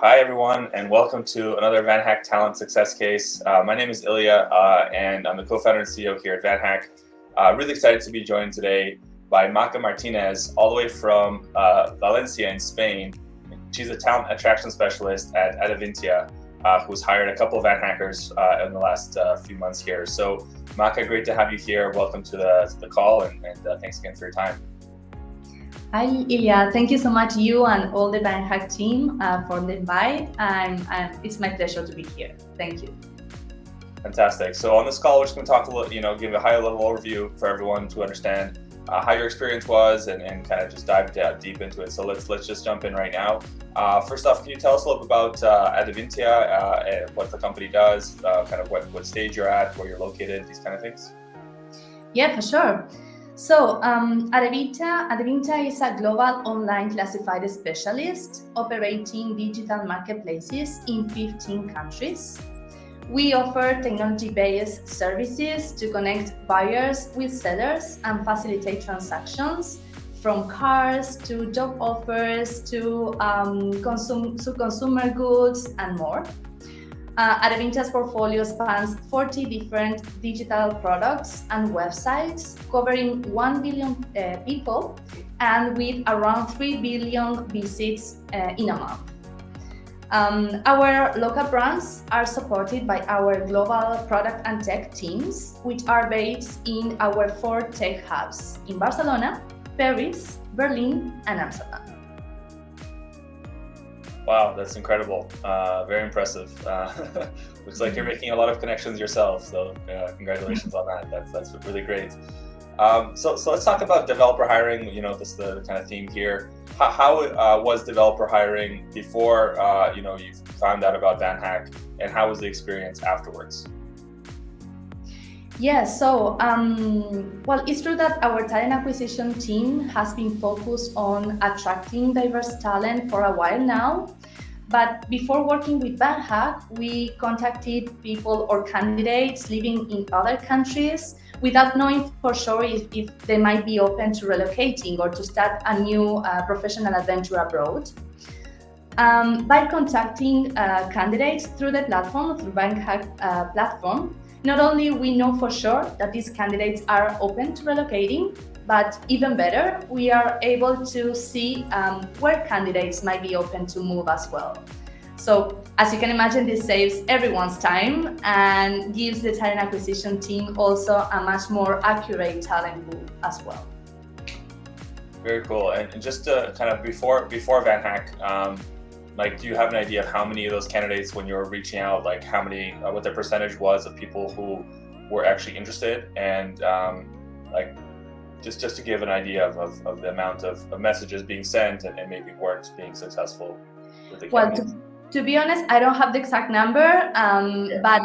Hi, everyone, and welcome to another VanHack Talent Success Case. My name is Ilya, and I'm the co-founder and CEO here at VanHack. Really excited to be joined today by Maca Martinez, all the way from Valencia in Spain. She's a talent attraction specialist at Adevinta, who's hired a couple of VanHackers in the last few months here. So, Maca, great to have you here. Welcome to the call, and thanks again for your time. Hi, Ilya. Thank you so much, you and all the VanHack team, for the invite. It's my pleasure to be here. Thank you. Fantastic. So on this call, we're just going to talk a little, give a high-level overview for everyone to understand how your experience was, and kind of just dive deep into it. So let's just jump in right now. First off, can you tell us a little bit about Adevinta, what the company does, kind of what stage you're at, where you're located, these kind of things? Yeah, for sure. So Adevinta is a global online classified specialist operating digital marketplaces in 15 countries. We offer technology-based services to connect buyers with sellers and facilitate transactions, from cars to job offers to consumer goods and more. Adevinta's portfolio spans 40 different digital products and websites, covering 1 billion people and with around 3 billion visits in a month. Our local brands are supported by our global product and tech teams, which are based in our 4 tech hubs in Barcelona, Paris, Berlin, and Amsterdam. Wow, that's incredible. Very impressive. Looks like you're making a lot of connections yourself. So congratulations on that. That's really great. So let's talk about developer hiring. This is the kind of theme here. How was developer hiring before you found out about VanHack, and how was the experience afterwards? Yeah, so well, it's true that our talent acquisition team has been focused on attracting diverse talent for a while now. But before working with VanHack, we contacted people or candidates living in other countries without knowing for sure if they might be open to relocating or to start a new professional adventure abroad. By contacting candidates through the platform, through VanHack platform, not only we know for sure that these candidates are open to relocating, but even better, we are able to see where candidates might be open to move as well. So as you can imagine, this saves everyone's time and gives the talent acquisition team also a much more accurate talent pool as well. Very cool. And just kind of before VanHack, do you have an idea of how many of those candidates, when you were reaching out, how many, what the percentage was of people who were actually interested, and just to give an idea of the amount of messages being sent and maybe works being successful with the candidates? Well, to be honest, I don't have the exact number, but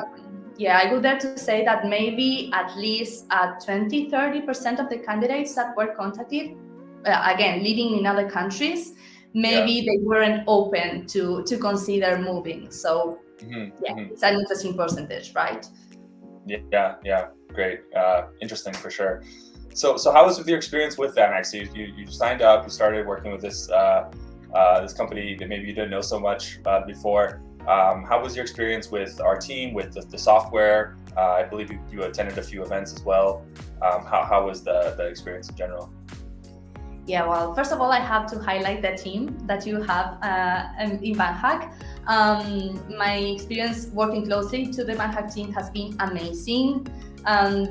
yeah, I would dare to say that maybe at least 20-30% of the candidates that were contacted, again, living in other countries, maybe they weren't open to consider moving. So it's an interesting percentage, right? Yeah, great. Interesting for sure. So how was your experience with VanHack? So you signed up, you started working with this company that maybe you didn't know so much before. How was your experience with our team, with the software? I believe you attended a few events as well. How was the experience in general? Yeah, well, first of all, I have to highlight the team that you have in VanHack. My experience working closely to the VanHack team has been amazing.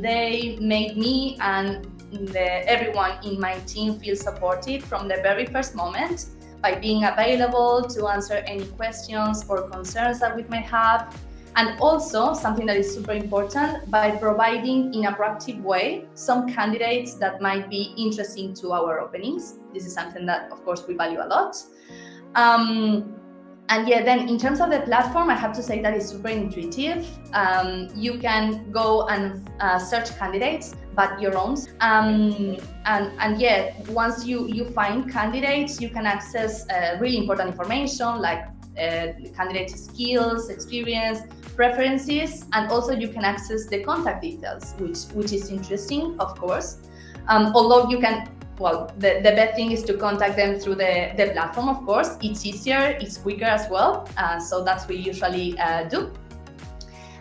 They made me and everyone in my team feel supported from the very first moment by being available to answer any questions or concerns that we might have. And also, something that is super important, by providing in a proactive way some candidates that might be interesting to our openings. This is something that, of course, we value a lot. And yeah, then in terms of the platform, I have to say that it's super intuitive. You can go and search candidates, but your own. And yeah, once you find candidates, you can access really important information like candidate skills, experience, preferences, and also you can access the contact details, which is interesting, of course. Although you can the best thing is to contact them through the platform, of course. It's easier, it's quicker as well. So that's what we usually do.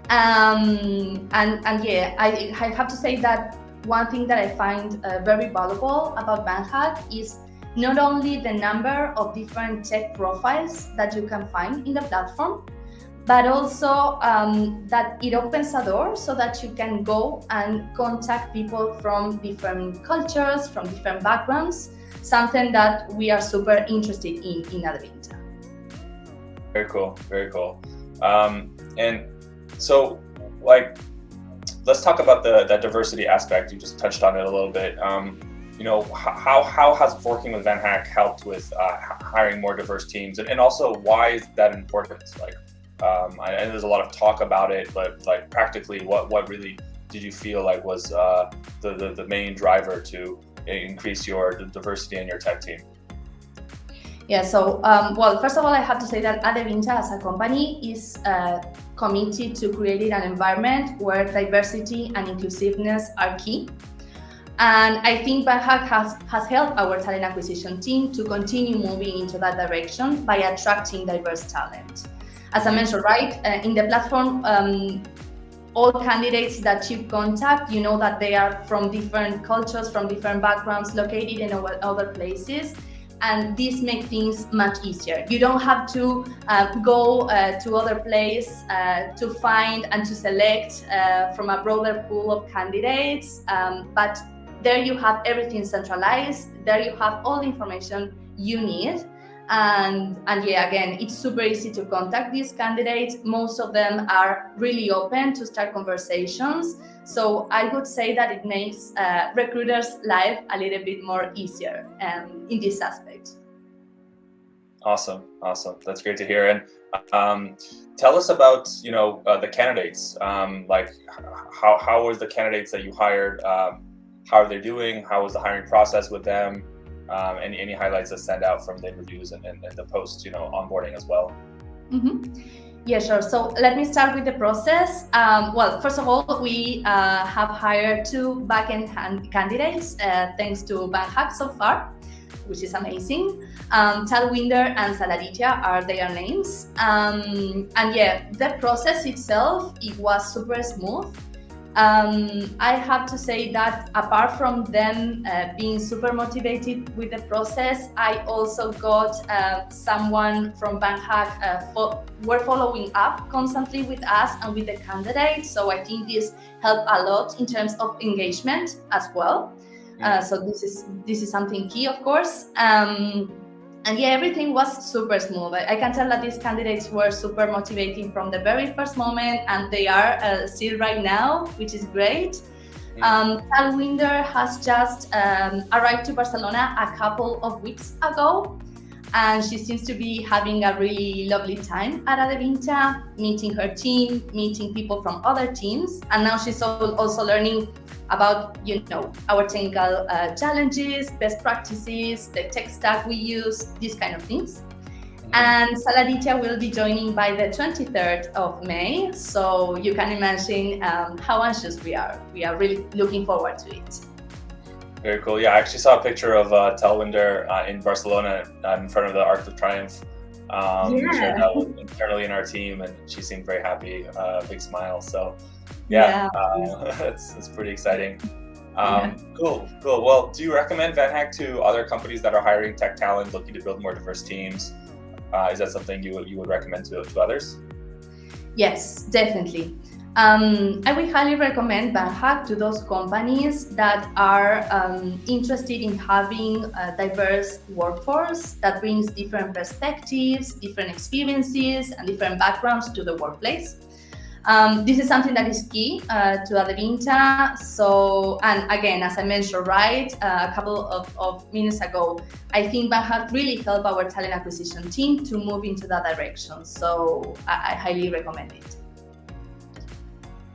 And yeah, I have to say that one thing that I find very valuable about VanHack is not only the number of different tech profiles that you can find in the platform, but also that it opens a door so that you can go and contact people from different cultures, from different backgrounds, something that we are super interested in Adevinta. Very cool, very cool. And so, like, let's talk about that diversity aspect. You just touched on it a little bit. How has working with VanHack helped with hiring more diverse teams, and also why is that important? Like, I know there's a lot of talk about it, but like practically, what really did you feel like was the main driver to increase your diversity in your tech team? Yeah, so first of all, I have to say that Adevinta as a company is committed to creating an environment where diversity and inclusiveness are key. And I think VanHack has helped our talent acquisition team to continue moving into that direction by attracting diverse talent. As I mentioned, right, in the platform, all candidates that you contact, you know that they are from different cultures, from different backgrounds, located in other places. And this makes things much easier. You don't have to go to other place to find and to select from a broader pool of candidates, but there you have everything centralized. There you have all the information you need. And yeah, again, it's super easy to contact these candidates. Most of them are really open to start conversations. So I would say that it makes recruiters' life a little bit more easier in this aspect. Awesome. That's great to hear. And tell us about the candidates. Like how was the candidates that you hired? How are they doing? How was the hiring process with them? Any highlights that stand out from the interviews and the post onboarding as well? Mm-hmm. Yeah, sure. So let me start with the process. First of all, we have hired 2 backend candidates thanks to VanHack so far, which is amazing. Talwinder and Saladitia are their names. And yeah, the process itself, it was super smooth. I have to say that apart from them being super motivated with the process, I also got someone from VanHack were following up constantly with us and with the candidates. So I think this helped a lot in terms of engagement as well. So this is something key, of course. And yeah, everything was super smooth. I can tell that these candidates were super motivating from the very first moment, and they are still right now, which is great. Talwinder has just arrived to Barcelona a couple of weeks ago, and she seems to be having a really lovely time at Adevinta, meeting her team, meeting people from other teams, and now she's also learning about our technical challenges, best practices, the tech stack we use, these kind of things. And Saladitia will be joining by the 23rd of May, so you can imagine how anxious we are. We are really looking forward to it. Very cool. Yeah, I actually saw a picture of Talwinder in Barcelona in front of the Arc of Triumph. Shared that internally in our team, and she seemed very happy, big smile. So it's pretty exciting. Cool. Well, do you recommend VanHack to other companies that are hiring tech talent, looking to build more diverse teams? Is that something you would recommend to others? Yes, definitely. I will highly recommend VanHack to those companies that are interested in having a diverse workforce that brings different perspectives, different experiences, and different backgrounds to the workplace. This is something that is key to Adevinta. So, and again, as I mentioned, right, a couple of minutes ago, I think VanHack really helped our talent acquisition team to move into that direction. So I highly recommend it.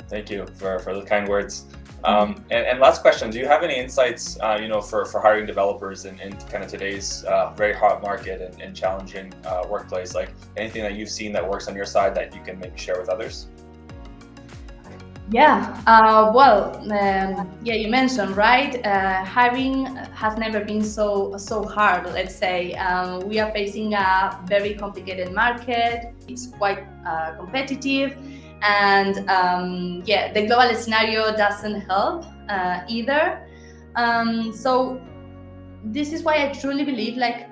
Thank you for the kind words. And last question, do you have any insights, for hiring developers in kind of today's very hot market and challenging workplace? Like anything that you've seen that works on your side that you can maybe share with others? Yeah, yeah, you mentioned, right? Hiring has never been so hard. Let's say we are facing a very complicated market. It's quite competitive, and yeah, the global scenario doesn't help either. So this is why I truly believe, like,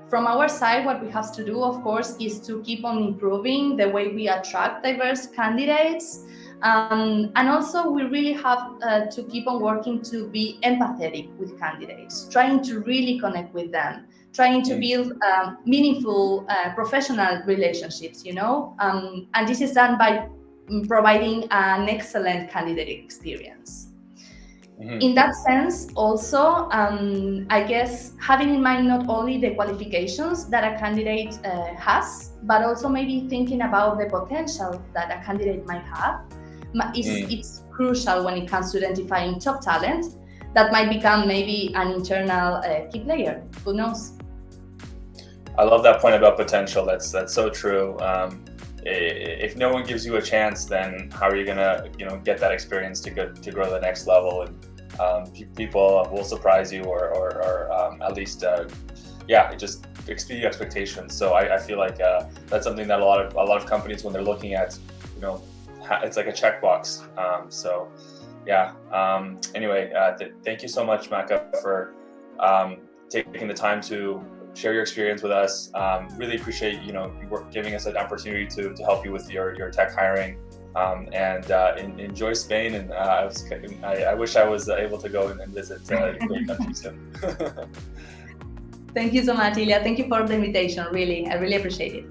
from our side, what we have to do, of course, is to keep on improving the way we attract diverse candidates. And also, we really have to keep on working to be empathetic with candidates, trying to really connect with them, trying to build meaningful professional relationships, and this is done by providing an excellent candidate experience. In that sense, also, I guess having in mind not only the qualifications that a candidate has, but also maybe thinking about the potential that a candidate might have, it's crucial when it comes to identifying top talent that might become maybe an internal key player. Who knows? I love that point about potential. That's so true. If no one gives you a chance, then how are you gonna get that experience to grow to the next level? And people will surprise you, or at least just exceed your expectations. So I feel like that's something that a lot of companies, when they're looking at, it's like a checkbox. So yeah. Anyway, thank you so much, Maca, for taking the time to share your experience with us. Really appreciate you giving us an opportunity to help you with your tech hiring. And enjoy Spain. And I wish I was able to go and visit your great country soon. Thank you so much, Ilya. Thank you for the invitation. Really, I really appreciate it.